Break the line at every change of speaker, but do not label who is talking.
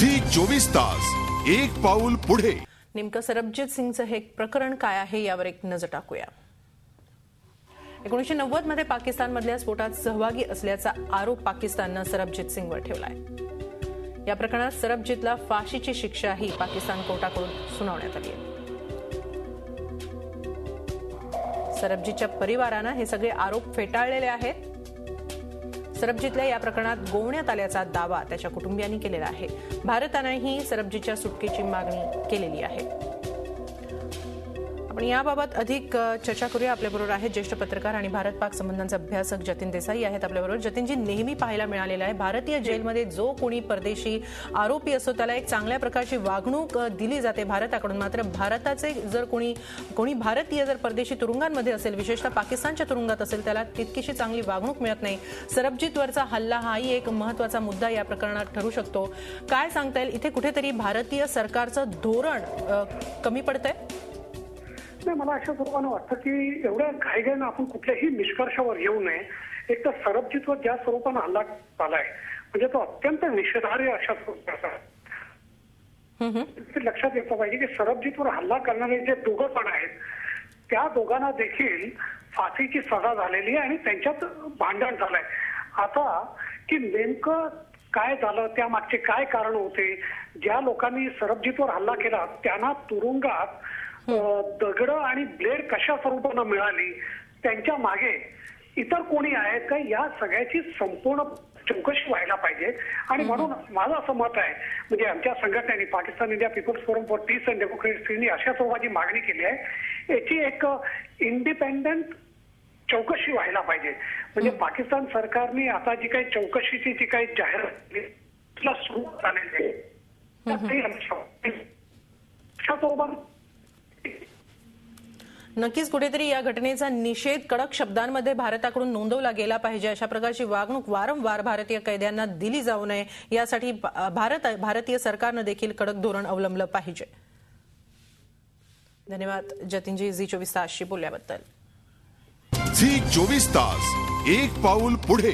Zee 24 तास एक पाऊल पुढे।
नेमकं सरबजीत सिंगचं हे प्रकरण काय आहे यावर एक नजर टाकूया। 1990 मध्ये पाकिस्तानमधल्या स्फोटात सहभागी असल्याचा आरोप पाकिस्ताननं सरबजीत सिंगवर ठेवलाय। या प्रकरणात सरबजीतला फाशीची शिक्षाही पाकिस्तान कोर्टाकडून सुनावण्यात आली आहे। सरबजीतच्या परिवारानं हे सगळे आरोप फेटाळलेले आहेत। सरबजीतला या प्रकरणात गोवण्यात आल्याचा दावा त्याच्या कुटुंबियांनी केलेला आहे। भारतानेही सरबजीतच्या सुटकेची मागणी केलेली आहे। आपण याबाबत अधिक चर्चा करूया। आपल्याबरोबर आहेत ज्येष्ठ पत्रकार आणि भारत पाक संबंधांचे अभ्यासक जतीन देसाई आहेत आपल्याबरोबर। जतीनजी, नेहमी पाहायला मिळालेलं आहे भारतीय जेलमध्ये जो कोणी परदेशी आरोपी असतो त्याला एक चांगल्या प्रकारची वागणूक दिली जाते भारताकडून। मात्र भारताचे जर कोणी भारतीय जर परदेशी तुरुंगांमध्ये असेल, विशेषतः पाकिस्तानच्या तुरुंगात असेल, त्याला तितकीशी चांगली वागणूक मिळत नाही। सरबजीतवरचा हल्ला हाही एक महत्त्वाचा मुद्दा या प्रकरणात ठरू शकतो। काय सांगता येईल, इथे कुठेतरी भारतीय सरकारचं धोरण कमी पडतंय?
नाही, मला अशा स्वरूपानं वाटतं की एवढ्या घाईघाईनं आपण कुठल्याही निष्कर्षावर येऊ नये। एक तर सरबजीतवर ज्या स्वरूपानं हल्ला झालाय म्हणजे तो अत्यंत निषेधार्ह अशा स्वरूपाचा लक्षात येतं पाहिजे की सरबजीतवर हल्ला करणारे जे दोघं पण आहेत त्या दोघांना देखील फाशीची सजा झालेली आहे आणि त्यांच्यात भांडण झालंय। आता की नेमकं काय झालं, त्यामागचे काय कारण होते, ज्या लोकांनी सरबजीतवर हल्ला केला त्यांना तुरुंगात दगड आणि ब्लेड कशा स्वरूपानं मिळाली, त्यांच्या मागे इतर कोणी आहेत का, या सगळ्याची संपूर्ण चौकशी व्हायला पाहिजे। आणि म्हणून माझं असं मत आहे, म्हणजे आमच्या संघटनेने Pakistan India people's forum for peace and डेमोक्रेसीने अशा स्वरूपाची मागणी केली आहे, याची एक इंडिपेंडंट चौकशी व्हायला पाहिजे। म्हणजे पाकिस्तान सरकारने आता जी काही चौकशीची जी काही जाहिरात सुरू झालेली आहे
नक्कीच कुठेतरी या घटनेचा निषेध कडक शब्दांमध्ये भारताकडून नोंदवला गेला पाहिजे। अशा प्रकारची वागणूक वारंवार भारतीय कैद्यांना दिली जाऊ नये यासाठी भारतीय सरकारने देखील कडक धोरण अवलंबलं पाहिजे। धन्यवाद जतीनजी, झी 24 तासशी बोलल्याबद्दल।
झी 24 तास एक पाऊल पुढे।